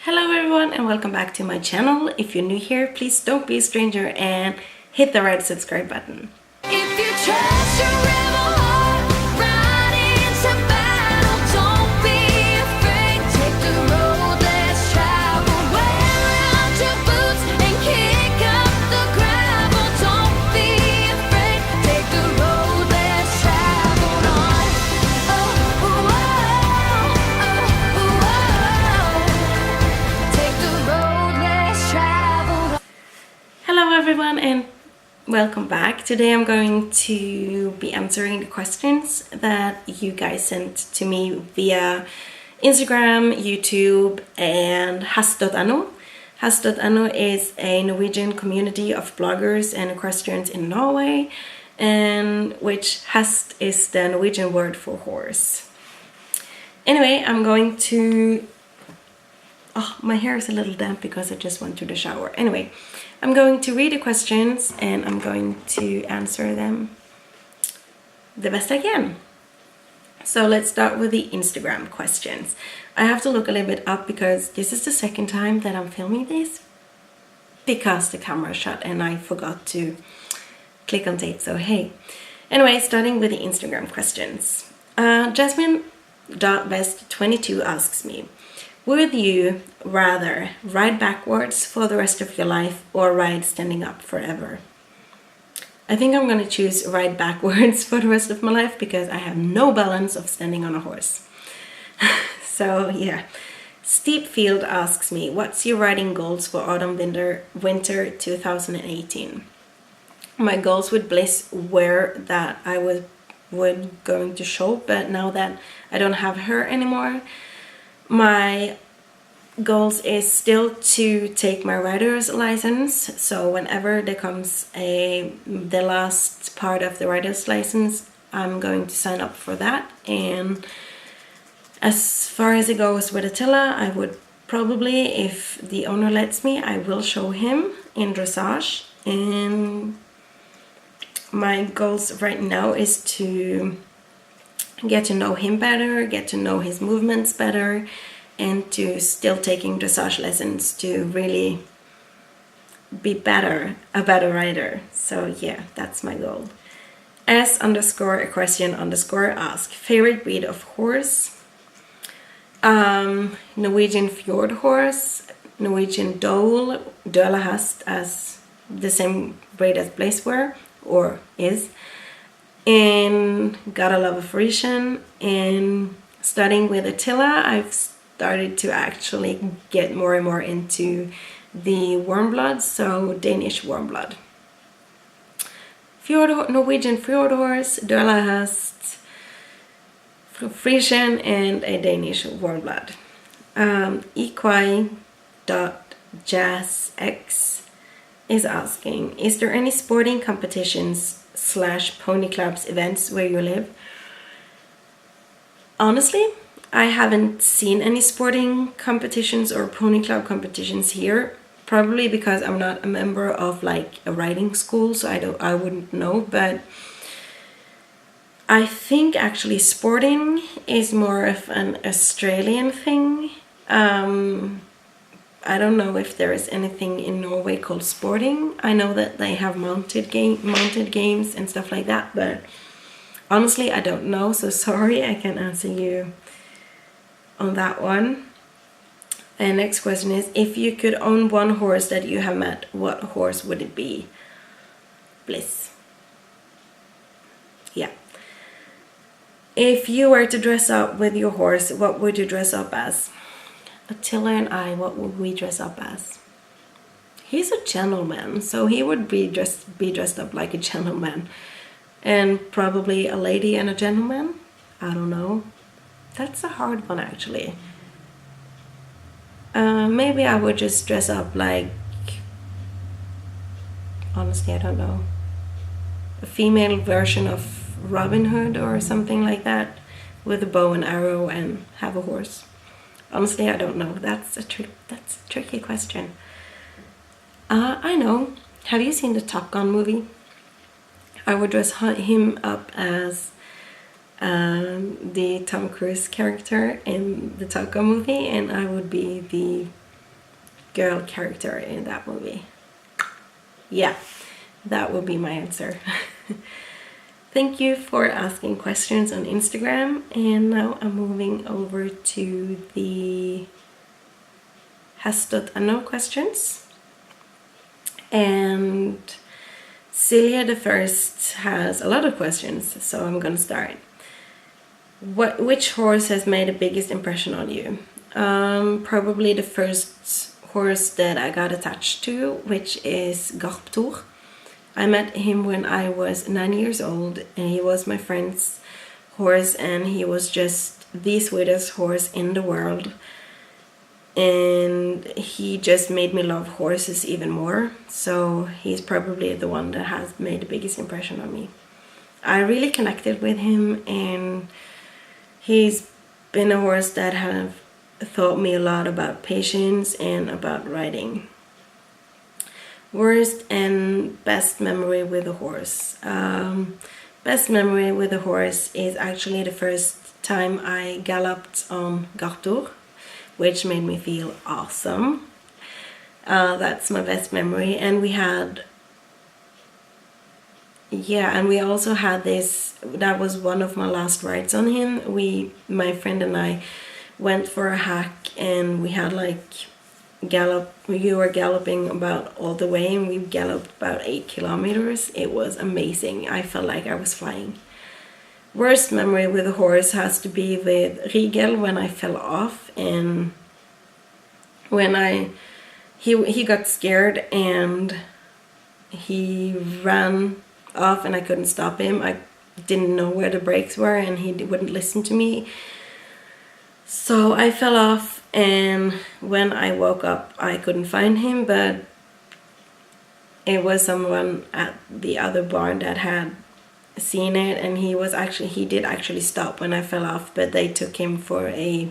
Hello everyone and welcome back to my channel. If you're new here, please don't be a stranger and hit the red subscribe button. If you trust your rebel heart, ride into battle, don't be afraid. Take the road less traveled, wear out your boots and kick up the gravel. Don't be afraid, take the road less traveled on. Oh, oh, oh, oh, oh. Take the road less traveled on. Hello everyone and welcome back. Today I'm going to be answering the questions that you guys sent to me via Instagram, YouTube and Hest.no. Hest.no is a Norwegian community of bloggers and equestrians in Norway, and which Hest is the Norwegian word for horse. Anyway, I'm going to... Oh, my hair is a little damp because I just went to the shower. Anyway, I'm going to read the questions and I'm going to answer them the best I can. So let's start with the Instagram questions. I have to look a little bit up because this is the second time that I'm filming this because the camera shut and I forgot to click on tape, so hey. Anyway, starting with the Instagram questions. Jasmine.vest22 asks me, would you rather ride backwards for the rest of your life or ride standing up forever? I think I'm going to choose ride backwards for the rest of my life because I have no balance of standing on a horse. So yeah. Steepfield asks me, what's your riding goals for autumn-winter 2018? My goals with Bliss were that I was going to show, but now that I don't have her anymore, my goals is still to take my rider's license. So whenever there comes the last part of the rider's license, I'm going to sign up for that. And as far as it goes with Atilla, I would probably, if the owner lets me, I will show him in dressage. And my goals right now is to get to know him better, get to know his movements better, and to still taking dressage lessons to really be a better rider. So yeah, that's my goal. S_equestrian_ask, favorite breed of horse? Norwegian fjord horse, Norwegian dole, Døla hest as the same breed as Blaze were or is. And gotta love a Frisian. And studying with Atilla, I've started to actually get more and more into the Warmblood, so Danish Warmblood. Norwegian fjord horse, Døla hest, Frisian, and a Danish Warmblood. Equi.jazzx is asking, is there any sporting competitions / pony clubs events where you live? Honestly, I haven't seen any sporting competitions or pony club competitions here, probably because I'm not a member of like a riding school, so I wouldn't know. But I think actually sporting is more of an Australian thing. I don't know if there is anything in Norway called sporting. I know that they have mounted games and stuff like that, but honestly I don't know, so sorry I can't answer you on that one. And next question is, if you could own one horse that you have met, what horse would it be? Bliss. Yeah. If you were to dress up with your horse, what would you dress up as? Atilla and I, what would we dress up as? He's a gentleman, so he would be dressed up like a gentleman. And probably a lady and a gentleman? I don't know. That's a hard one actually. Maybe I would just dress up like... Honestly, I don't know. A female version of Robin Hood or something like that. With a bow and arrow and have a horse. Honestly, I don't know. That's a tricky question. I know. Have you seen the Top Gun movie? I would dress him up as the Tom Cruise character in the Top Gun movie, and I would be the girl character in that movie? Yeah, that would be my answer. Thank you for asking questions on Instagram, and now I'm moving over to the Hest.no questions. And Celia the First has a lot of questions, so I'm gonna start. Which horse has made the biggest impression on you? Probably the first horse that I got attached to, which is Garptour. I met him when I was 9 years old, and he was my friend's horse, and he was just the sweetest horse in the world. And he just made me love horses even more. So he's probably the one that has made the biggest impression on me. I really connected with him, and he's been a horse that have taught me a lot about patience and about riding. Worst and best memory with a horse. Best memory with a horse is actually the first time I galloped on Garptour, which made me feel awesome. That's my best memory. And we also had this, that was one of my last rides on him. My friend and I went for a hike, and we had we were galloping about all the way, and we galloped about 8 kilometers. It was amazing. I felt like I was flying. Worst memory with a horse has to be with Rigel, when I fell off, and when he got scared and he ran off, and I couldn't stop him. I didn't know where the brakes were, and he wouldn't listen to me. So I fell off, and when I woke up I couldn't find him, but it was someone at the other barn that had seen it, and he did actually stop when I fell off, but they took him for a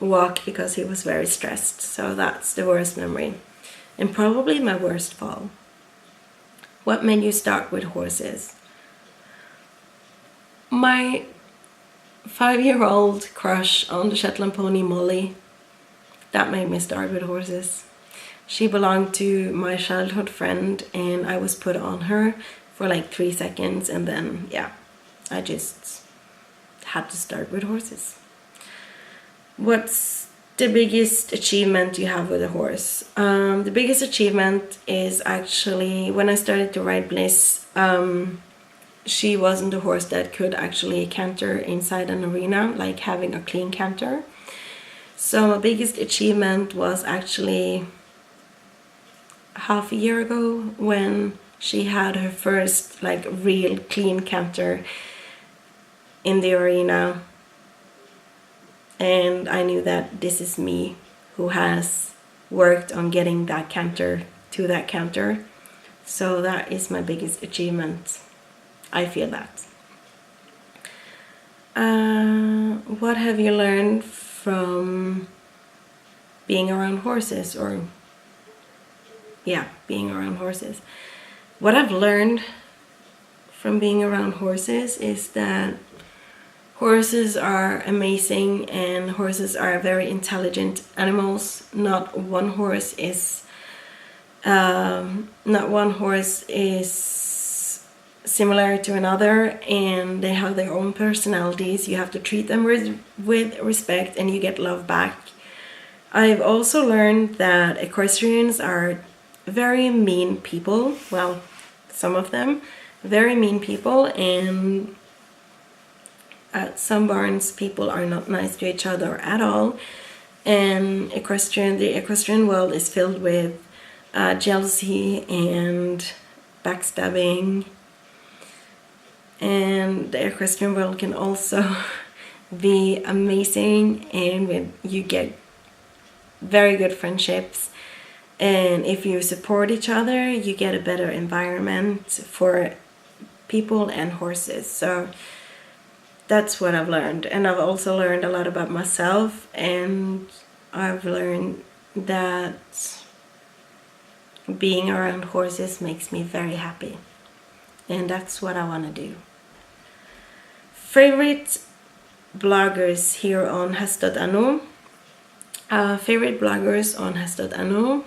walk because he was very stressed. So that's the worst memory, and probably my worst fall. What made you start with horses? My 5-year-old crush on the Shetland pony Molly, that made me start with horses. She belonged to my childhood friend, and I was put on her for like 3 seconds, and then I just had to start with horses. What's the biggest achievement you have with a horse? The biggest achievement is actually when I started to ride Bliss. She wasn't a horse that could actually canter inside an arena, like having a clean canter. So my biggest achievement was actually half a year ago, when she had her first real clean canter in the arena. And I knew that this is me who has worked on getting that canter to that canter. So that is my biggest achievement. I feel that. What have you learned from being around horses? Being around horses. What I've learned from being around horses is that horses are amazing, and horses are very intelligent animals. Not one horse is similar to another, and they have their own personalities. You have to treat them with respect, and you get love back. I've also learned that equestrians are very mean people. Well, some of them very mean people, and at some barns people are not nice to each other at all. And the equestrian world is filled with jealousy and backstabbing. And the equestrian world can also be amazing, and you get very good friendships, and if you support each other you get a better environment for people and horses. So that's what I've learned. And I've also learned a lot about myself, and I've learned that being around horses makes me very happy, and that's what I want to do. Favorite bloggers here on Hest.no. Favorite bloggers on Hest.no.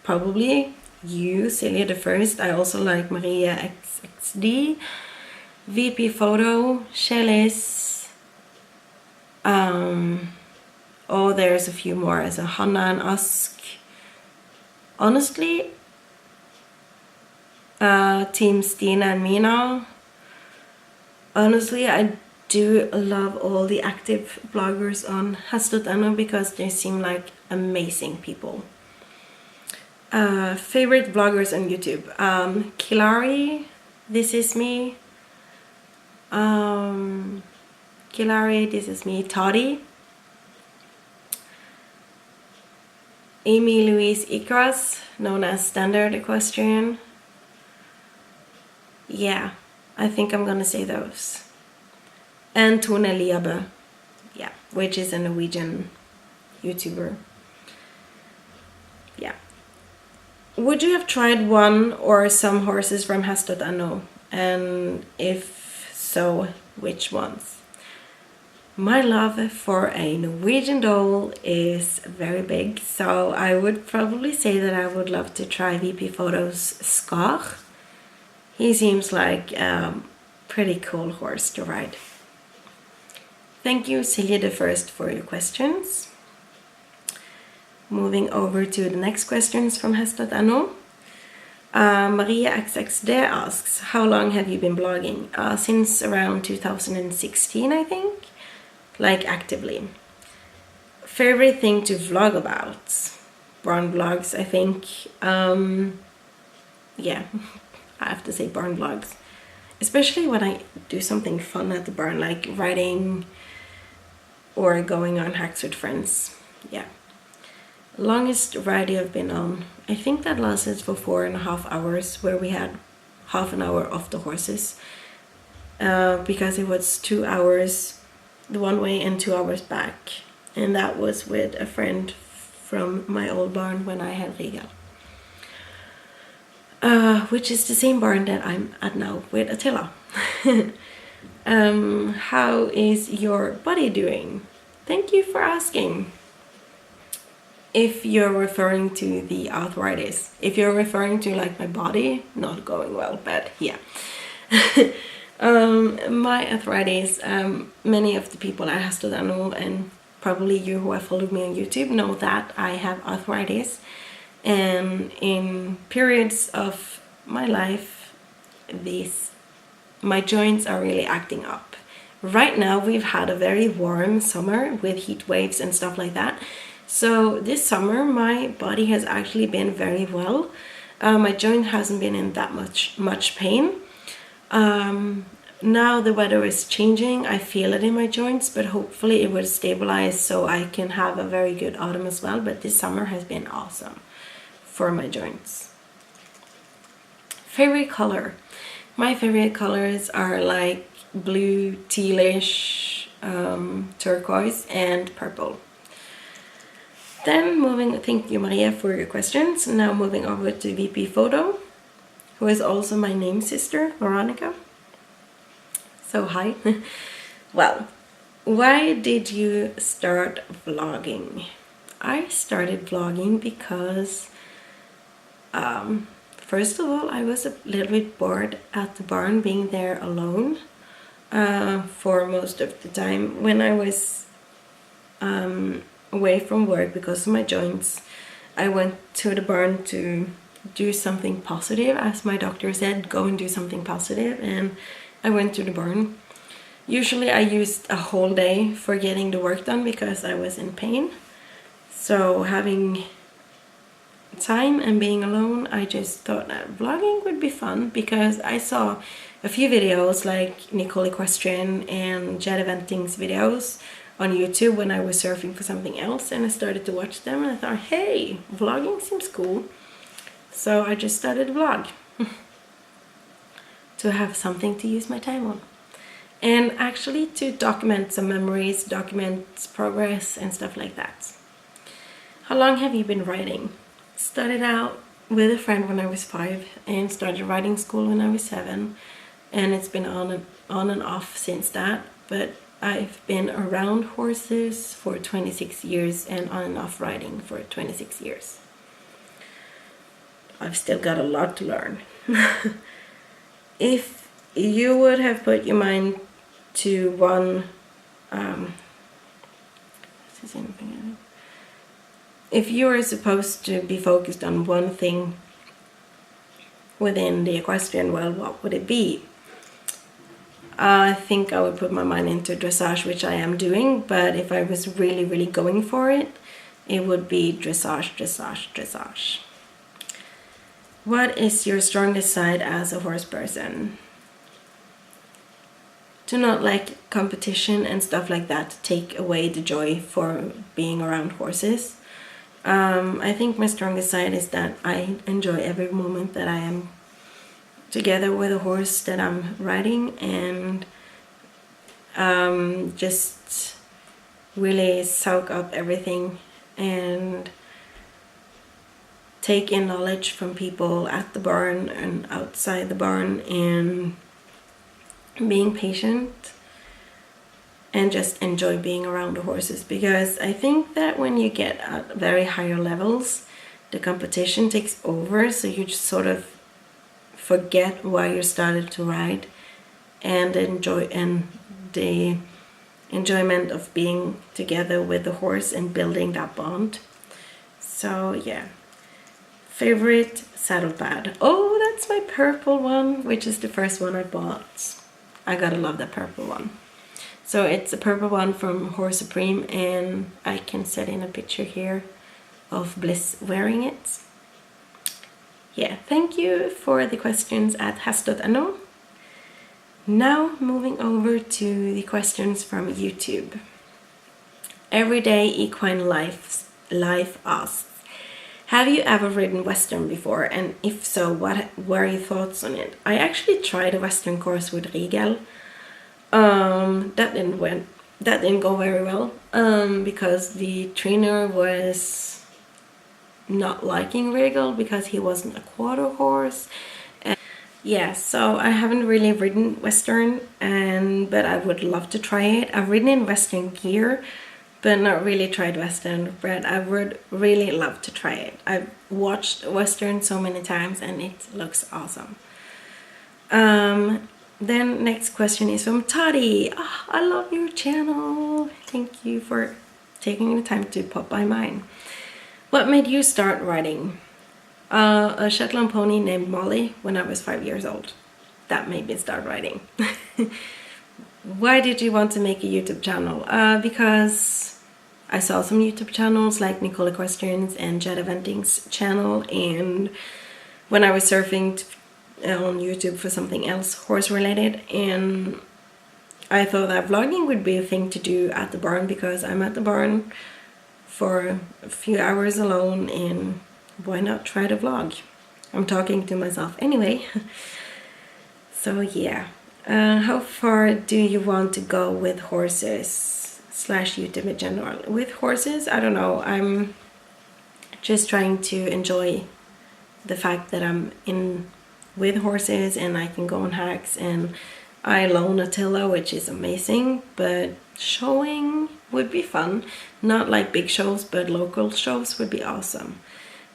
probably you, Celia the First. I also like Maria XXD, VP Photo, Shellis. Oh, there's a few more, as a Hanna and Ask. Honestly, Team Stina and Mina. Honestly, I do love all the active bloggers on Hest.no because they seem like amazing people. Favorite bloggers on YouTube: Kilari, This Is Me, Kilari, This Is Me, Toddy, Amy Louise Ikras, known as Standard Equestrian. Yeah, I think I'm gonna say those. And Tone Liabe, yeah, which is a Norwegian YouTuber. Yeah. Would you have tried one or some horses from Hest.no? And if so, which ones? My love for a Norwegian doll is very big, so I would probably say that I would love to try VP Photo's Skar. He seems like a pretty cool horse to ride. Thank you, Celia the First, for your questions. Moving over to the next questions from Hest.no. Maria XXD asks, how long have you been blogging? Since around 2016, I think. Like actively. Favorite thing to vlog about? Barn vlogs, I think. Yeah, I have to say barn vlogs. Especially when I do something fun at the barn, like riding or going on hacks with friends. Yeah. Longest ride I've been on, I think that lasted for 4.5 hours, where we had half an hour off the horses. Because it was 2 hours the one way and 2 hours back, and that was with a friend from my old barn when I had Regal, which is the same barn that I'm at now with Attila. How is your body doing? Thank you for asking. If you're referring to the arthritis, if you're referring to like my body not going well, but yeah. My arthritis, many of the people at Hest.no and probably you who have followed me on YouTube know that I have arthritis, and in periods of my life my joints are really acting up. Right now we've had a very warm summer with heat waves and stuff like that, so this summer my body has actually been very well. My joint hasn't been in that much pain. Now the weather is changing, I feel it in my joints, but hopefully it will stabilize so I can have a very good autumn as well. But this summer has been awesome for my joints. Favorite color? My favorite colors are like blue, tealish, turquoise and purple. Then thank you Maria for your questions. Now moving over to VP Photo, who is also my name sister, Veronica. So hi. Well, why did you start vlogging? I started vlogging because first of all, I was a little bit bored at the barn being there alone for most of the time. When I was away from work because of my joints, I went to the barn to do something positive, as my doctor said, go and do something positive, and I went to the barn. Usually I used a whole day for getting the work done because I was in pain. So having time and being alone, I just thought that vlogging would be fun, because I saw a few videos like Nicole Equestrian and Jed Eventing's videos on YouTube when I was surfing for something else, and I started to watch them and I thought, hey, vlogging seems cool. So I just started a vlog to have something to use my time on, and actually to document some memories, document progress and stuff like that. How long have you been riding? Started out with a friend when I was 5 and started riding school when I was 7, and it's been on and off since that, but I've been around horses for 26 years and on and off riding for 26 years. I've still got a lot to learn. If you would have put your mind to one, if you are supposed to be focused on one thing within the equestrian world, what would it be? I think I would put my mind into dressage, which I am doing, but if I was really, really going for it, it would be dressage, dressage, dressage. What is your strongest side as a horse person? Do not like competition and stuff like that to take away the joy for being around horses. I think my strongest side is that I enjoy every moment that I am together with a horse that I'm riding, and just really soak up everything and take in knowledge from people at the barn and outside the barn, and being patient and just enjoy being around the horses, because I think that when you get at very higher levels, the competition takes over, so you just sort of forget why you started to ride and the enjoyment of being together with the horse and building that bond. So yeah. Favorite saddle pad. Oh, that's my purple one, which is the first one I bought. I gotta love that purple one. So it's a purple one from Horse Supreme, and I can set in a picture here of Bliss wearing it. Yeah, thank you for the questions at Hest.no. Now moving over to the questions from YouTube. Everyday Equine Life asks, have you ever ridden Western before, and if so, what were your thoughts on it? I actually tried a Western course with Regal. That didn't go very well, because the trainer was not liking Regal because he wasn't a quarter horse. And yeah, so I haven't really ridden Western, but I would love to try it. I've ridden in Western gear, but not really tried Western, but I would really love to try it. I've watched Western so many times and it looks awesome. Then next question is from Toddy. Oh, I love your channel. Thank you for taking the time to pop by mine. What made you start riding? A Shetland pony named Molly when I was 5 years old. That made me start riding. Why did you want to make a YouTube channel? Because I saw some YouTube channels like Nicole Equestrians and Jed Eventing's channel, and when I was surfing on YouTube for something else horse related, and I thought that vlogging would be a thing to do at the barn, because I'm at the barn for a few hours alone, and why not try to vlog? I'm talking to myself anyway. So yeah. How far do you want to go with horses / YouTube in general? With horses, I don't know. I'm just trying to enjoy the fact that I'm in with horses and I can go on hikes, and I loan Attilla, which is amazing, but showing would be fun. Not like big shows, but local shows would be awesome.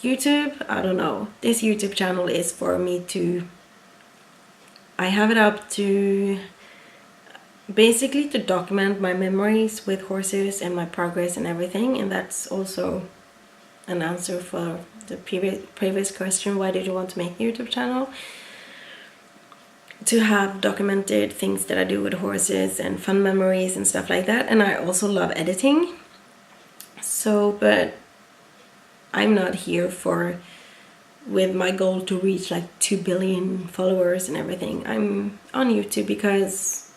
YouTube, I don't know. This YouTube channel is for me to... I have it up to basically to document my memories with horses and my progress and everything, and that's also an answer for the previous question, why did you want to make a YouTube channel? To have documented things that I do with horses and fun memories and stuff like that, and I also love editing. So, but I'm not here with my goal to reach like 2 billion followers and everything. I'm on YouTube because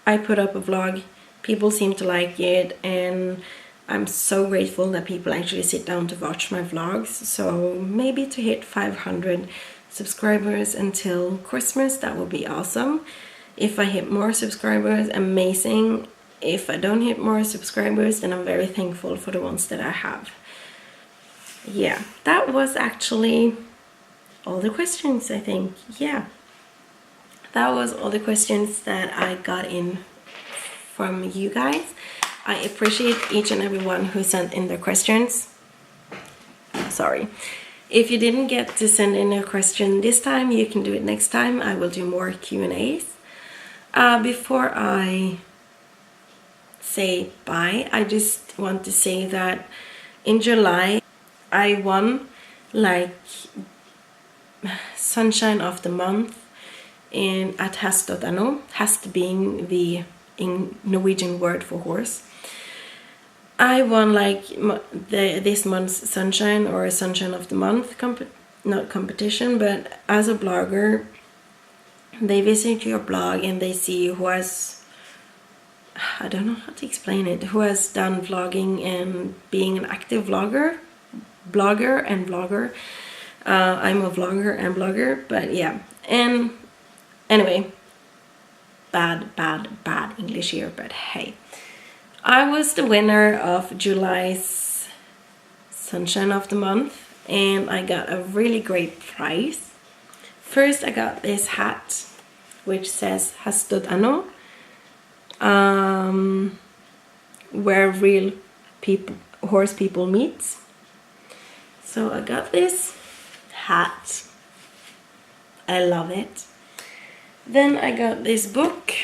I put up a vlog, people seem to like it, and I'm so grateful that people actually sit down to watch my vlogs. So maybe to hit 500 subscribers until Christmas, that would be awesome. If I hit more subscribers, amazing. If I don't hit more subscribers, then I'm very thankful for the ones that I have. Yeah, that was actually all the questions, I think. Yeah, that was all the questions that I got in from you guys. I appreciate each and every one who sent in their questions. Sorry. If you didn't get to send in a question this time, you can do it next time. I will do more Q&As. Before I say bye, I just want to say that in July I won like Sunshine of the Month at Hest.no, Hest being the Norwegian word for horse. I won like this month's Sunshine or Sunshine of the Month not competition, but as a blogger, they visit your blog and they see who has, I don't know how to explain it, who has done vlogging and being an active blogger and vlogger. I'm a vlogger and blogger, but yeah. And anyway, bad English here, but hey. I was the winner of July's Sunshine of the Month, and I got a really great prize. First, I got this hat, which says Hest.no, where real people, horse people meet. So I got this hat. I love it. Then I got this book,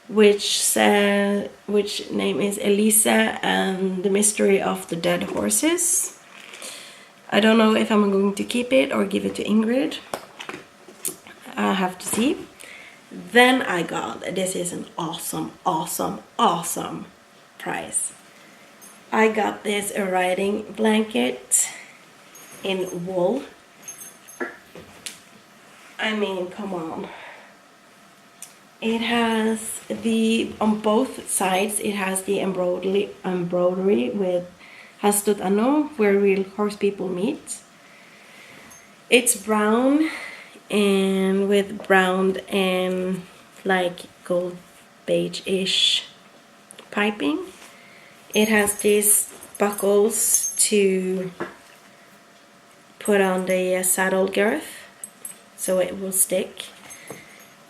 which name is Elisa and the Mystery of the Dead Horses. I don't know if I'm going to keep it or give it to Ingrid. I'll have to see. Then I got, this is an awesome prize. I got this riding blanket in wool. I mean, come on. It has on both sides, it has the embroidery with Hest.no, where real horse people meet. It's brown and with brown and like gold beige-ish piping. It has these buckles to put on the saddle girth so it will stick.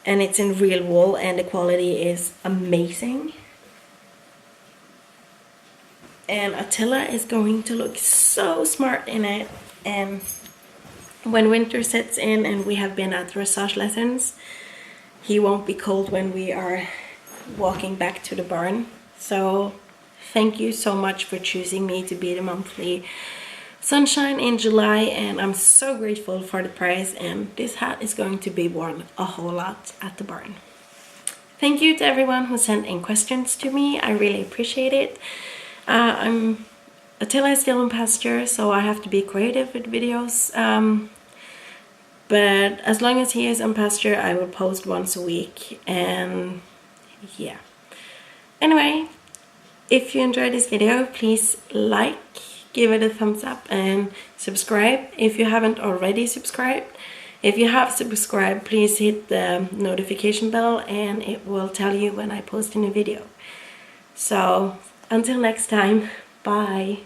And it's in real wool and the quality is amazing. And Atilla is going to look so smart in it. And when winter sets in and we have been at dressage lessons, he won't be cold when we are walking back to the barn. So thank you so much for choosing me to be the monthly Sunshine in July, and I'm so grateful for the prize, and this hat is going to be worn a whole lot at the barn. Thank you to everyone who sent in questions to me. I really appreciate it. Atilla is still in pasture, so I have to be creative with videos. But as long as he is on pasture, I will post once a week, and yeah. Anyway, if you enjoyed this video, please like, give it a thumbs up and subscribe if you haven't already subscribed. If you have subscribed, please hit the notification bell and it will tell you when I post a new video. So until next time, bye.